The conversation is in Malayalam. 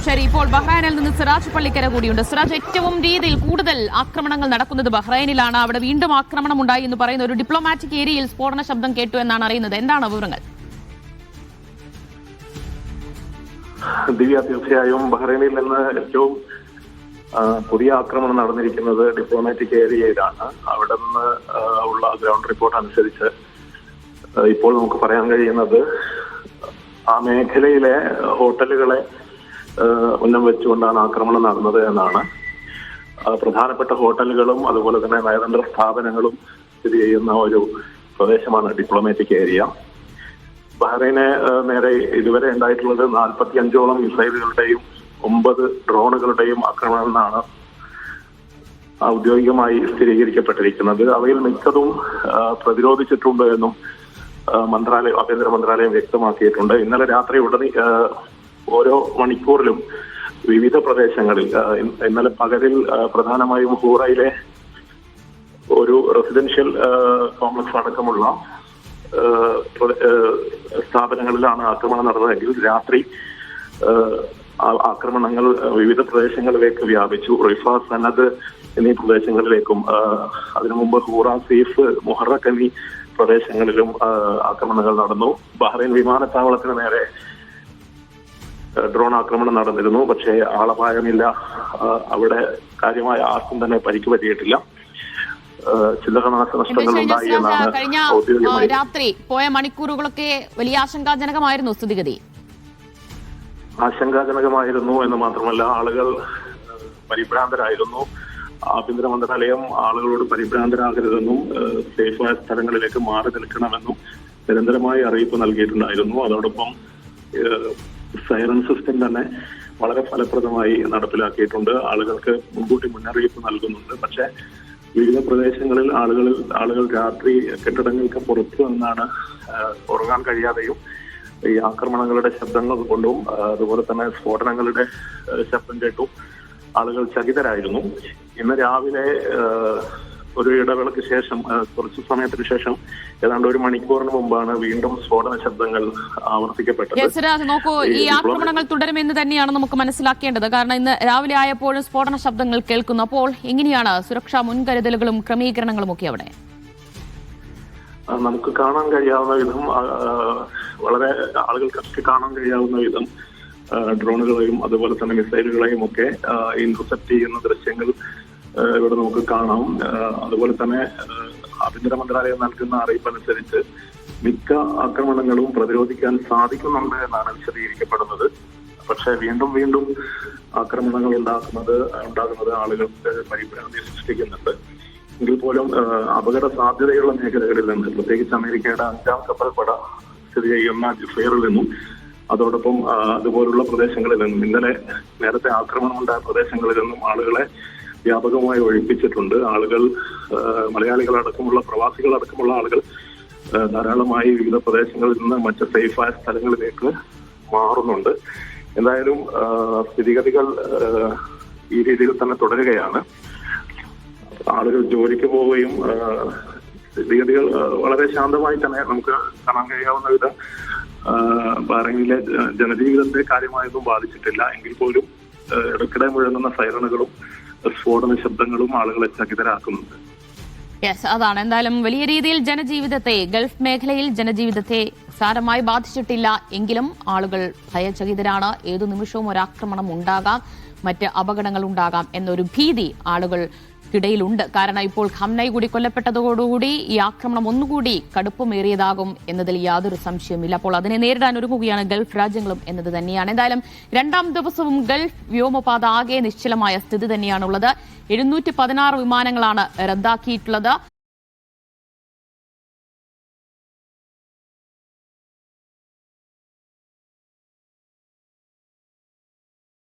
ശരി, ഇപ്പോൾ ബഹ്റൈനിൽ നിന്ന് സിറാജ് പള്ളിക്കര കൂടിയുണ്ട്. സിറാജ്, ഏറ്റവും രീതിയിൽ കൂടുതൽ ആക്രമണങ്ങൾ നടക്കുന്നത് ബഹ്റൈനിലാണ്. അവിടെ വീണ്ടും ആക്രമണം ഉണ്ടായി എന്ന് പറയുന്ന ഒരു ഡിപ്ലോമാറ്റിക് ഏരിയയിൽ സ്ഫോടന ശബ്ദം കേട്ടു എന്നാണ് അറിയുന്നത്. എന്താണ് വിവരങ്ങൾ? ദിവ്യ, തീർച്ചയായും ബഹ്റൈനിൽ നിന്ന് ഏറ്റവും പുതിയ ആക്രമണം നടന്നിരിക്കുന്നത് ഡിപ്ലോമാറ്റിക് ഏരിയയിലാണ്. അവിടെ നിന്ന് ഉള്ള ഗ്രൗണ്ട് റിപ്പോർട്ട് അനുസരിച്ച് ഇപ്പോൾ നമുക്ക് പറയാൻ കഴിയുന്നത് ആ മേഖലയിലെ ഹോട്ടലുകളെ ഉന്നം വെച്ചുകൊണ്ടാണ് ആക്രമണം നടന്നത് എന്നാണ്. പ്രധാനപ്പെട്ട ഹോട്ടലുകളും അതുപോലെ തന്നെ നയതന്ത്ര സ്ഥാപനങ്ങളും സ്ഥിതി ചെയ്യുന്ന ഒരു പ്രദേശമാണ് ഡിപ്ലോമാറ്റിക് ഏരിയ. ബഹ്റൈന് നേരെ ഇതുവരെ ഉണ്ടായിട്ടുള്ളത് 45ഓളം മിസൈലുകളുടെയും 9 ഡ്രോണുകളുടെയും ആക്രമണം എന്നാണ് ഔദ്യോഗികമായി സ്ഥിരീകരിക്കപ്പെട്ടിരിക്കുന്നത്. അവയിൽ മിക്കതും പ്രതിരോധിച്ചിട്ടുണ്ട് എന്നും ആഭ്യന്തര മന്ത്രാലയം വ്യക്തമാക്കിയിട്ടുണ്ട്. ഇന്നലെ രാത്രി ഓരോ മണിക്കൂറിലും വിവിധ പ്രദേശങ്ങളിൽ, ഇന്നലെ പകലിൽ പ്രധാനമായും ഹൂറയിലെ ഒരു റെസിഡൻഷ്യൽ കോംപ്ലക്സ് അടക്കമുള്ള സ്ഥാപനങ്ങളിലാണ് ആക്രമണം നടന്നതെങ്കിൽ രാത്രി ആക്രമണങ്ങൾ വിവിധ പ്രദേശങ്ങളിലേക്ക് വ്യാപിച്ചു. റിഫ, സനദ് എന്നീ പ്രദേശങ്ങളിലേക്കും അതിനു മുമ്പ് ഹൂറ, സീഫ്, മുഹറഖ് എന്നീ പ്രദേശങ്ങളിലും ആക്രമണങ്ങൾ നടന്നു. ബഹ്റൈൻ വിമാനത്താവളത്തിന് നേരെ ഡ്രോൺ ആക്രമണം നടന്നിരുന്നു. പക്ഷേ ആളപായമില്ല. അവിടെ കാര്യമായ ആർക്കും തന്നെ പരിക്ക് പറ്റിയിട്ടില്ല. ചില്ലറ നാശനഷ്ടങ്ങൾ ഉണ്ടായി എന്നാണ് കഴിഞ്ഞ രാത്രി പോയ മണിക്കൂറുകളൊക്കെ വലിയ ആശങ്കാജനകമായിരുന്നു സ്ഥിതിഗതി. ആശങ്കാജനകമായിരുന്നു എന്ന് മാത്രമല്ല, ആളുകൾ പരിഭ്രാന്തരായിരുന്നു. ആഭ്യന്തര മന്ത്രാലയം ആളുകളോട് പരിഭ്രാന്തരാകരുതെന്നും സേഫായ സ്ഥലങ്ങളിലേക്ക് മാറി നിൽക്കണമെന്നും നിരന്തരമായി അറിയിപ്പ് നൽകിയിട്ടുണ്ടായിരുന്നു. അതോടൊപ്പം സൈറൻ സിസ്റ്റം തന്നെ വളരെ ഫലപ്രദമായി നടപ്പിലാക്കിയിട്ടുണ്ട്. ആളുകൾക്ക് മുൻകൂട്ടി മുന്നറിയിപ്പ് നൽകുന്നുണ്ട്. പക്ഷേ വിവിധ പ്രദേശങ്ങളിൽ ആളുകൾ രാത്രി കെട്ടിടങ്ങൾക്ക് പുറത്തു നിന്നാണ് ഉറങ്ങാൻ കഴിയാതെയും ഈ ആക്രമണങ്ങളുടെ ശബ്ദങ്ങൾ കൊണ്ടും അതുപോലെ തന്നെ സ്ഫോടനങ്ങളുടെ ശബ്ദം കേട്ടും ആളുകൾ ചകിതരായിരുന്നു. ഇന്ന് രാവിലെ ഒരു ഇടവേളയ്ക്ക് ശേഷം, കുറച്ചു സമയത്തിന് ശേഷം, ഏതാണ്ട് ഒരു മണിക്കൂറിന് മുമ്പാണ് വീണ്ടും സ്ഫോടന ശബ്ദങ്ങൾ ആവർത്തിക്കപ്പെട്ടത്. നോക്കൂ, ഈ ആക്രമണങ്ങൾ തുടരുമെന്ന് തന്നെയാണ് നമുക്ക് മനസ്സിലാക്കേണ്ടത്. കാരണം ഇന്ന് രാവിലെ ആയപ്പോഴും സ്ഫോടന ശബ്ദങ്ങൾ കേൾക്കുന്നു. അപ്പോൾ എങ്ങനെയാണ് സുരക്ഷാ മുൻകരുതലുകളും ക്രമീകരണങ്ങളും ഒക്കെ അവിടെ? നമുക്ക് കാണാൻ കഴിയാവുന്ന വിധം, വളരെ ആളുകൾക്കൊക്കെ കാണാൻ കഴിയാവുന്ന വിധം ഡ്രോണുകളെയും അതുപോലെ തന്നെ മിസൈലുകളെയും ഒക്കെ ഇന്റർസെപ്റ്റ് ചെയ്യുന്ന ദൃശ്യങ്ങൾ ഇവിടെ നമുക്ക് കാണാം. അതുപോലെ തന്നെ ആഭ്യന്തര മന്ത്രാലയം നൽകുന്ന അറിയിപ്പ് അനുസരിച്ച് മിക്ക ആക്രമണങ്ങളും പ്രതിരോധിക്കാൻ സാധിക്കുന്നുണ്ട് എന്നാണ് വിശദീകരിക്കപ്പെടുന്നത്. പക്ഷേ വീണ്ടും ആക്രമണങ്ങൾ ഉണ്ടാകുന്നത് ആളുകൾക്ക് പരിഭ്രാന്തി സൃഷ്ടിക്കുന്നുണ്ട്. എങ്കിൽ പോലും അപകട സാധ്യതയുള്ള മേഖലകളിൽ നിന്ന്, പ്രത്യേകിച്ച് അമേരിക്കയുടെ 5ാം കപ്പൽപ്പട സ്ഥിതി ചെയ്യുന്ന ജുഫൈറിൽ നിന്നും അതോടൊപ്പം അതുപോലുള്ള പ്രദേശങ്ങളിൽ നിന്നും, നേരത്തെ ആക്രമണം ഉണ്ടായ പ്രദേശങ്ങളിൽ നിന്നും ആളുകളെ വ്യാപകമായി ഒഴിപ്പിച്ചിട്ടുണ്ട്. ആളുകൾ, മലയാളികളടക്കമുള്ള പ്രവാസികളടക്കമുള്ള ആളുകൾ ധാരാളമായി വിവിധ പ്രദേശങ്ങളിൽ നിന്ന് മറ്റ് സേഫായ സ്ഥലങ്ങളിലേക്ക് മാറുന്നുണ്ട്. എന്തായാലും സ്ഥിതിഗതികൾ ഈ രീതിയിൽ തന്നെ തുടരുകയാണ്. ആളുകൾ ജോലിക്ക് പോവുകയും സ്ഥിതിഗതികൾ വളരെ ശാന്തമായി തന്നെ നമുക്ക് കാണാൻ കഴിയാവുന്ന വിധം ബഹ്റൈനിലെ ജനജീവിതത്തെ കാര്യമായൊന്നും ബാധിച്ചിട്ടില്ല. എങ്കിൽ പോലും ഇടയ്ക്കിടെ മുഴങ്ങുന്ന സൈറണുകളും സ്ഫോടന ശബ്ദങ്ങളും ആളുകളെ ചകിതരാക്കുന്നുണ്ട്. അതാണ്. എന്തായാലും വലിയ രീതിയിൽ ഗൾഫ് മേഖലയിൽ ജനജീവിതത്തെ സാരമായി ബാധിച്ചിട്ടില്ല എങ്കിലും ആളുകൾ ഭയചകിതരാണ്. ഏതു നിമിഷവും ഒരാക്രമണം ഉണ്ടാകാം, മറ്റ് അപകടങ്ങൾ ഉണ്ടാകാം എന്നൊരു ഭീതി ആളുകൾക്കിടയിലുണ്ട്. കാരണം ഇപ്പോൾ ഖംനൈ കൂടി കൊല്ലപ്പെട്ടതോടുകൂടി ഈ ആക്രമണം ഒന്നുകൂടി കടുപ്പമേറിയതാകും എന്നതിൽ യാതൊരു സംശയമില്ല. അപ്പോൾ അതിനെ നേരിടാൻ ഒരുങ്ങുകയാണ് ഗൾഫ് രാജ്യങ്ങളും എന്നത് തന്നെയാണ്. എന്തായാലും 2ാം ദിവസവും ഗൾഫ് വ്യോമപാത ആകെ നിശ്ചലമായ സ്ഥിതി തന്നെയാണുള്ളത്. 716 വിമാനങ്ങളാണ് റദ്ദാക്കിയിട്ടുള്ളത്.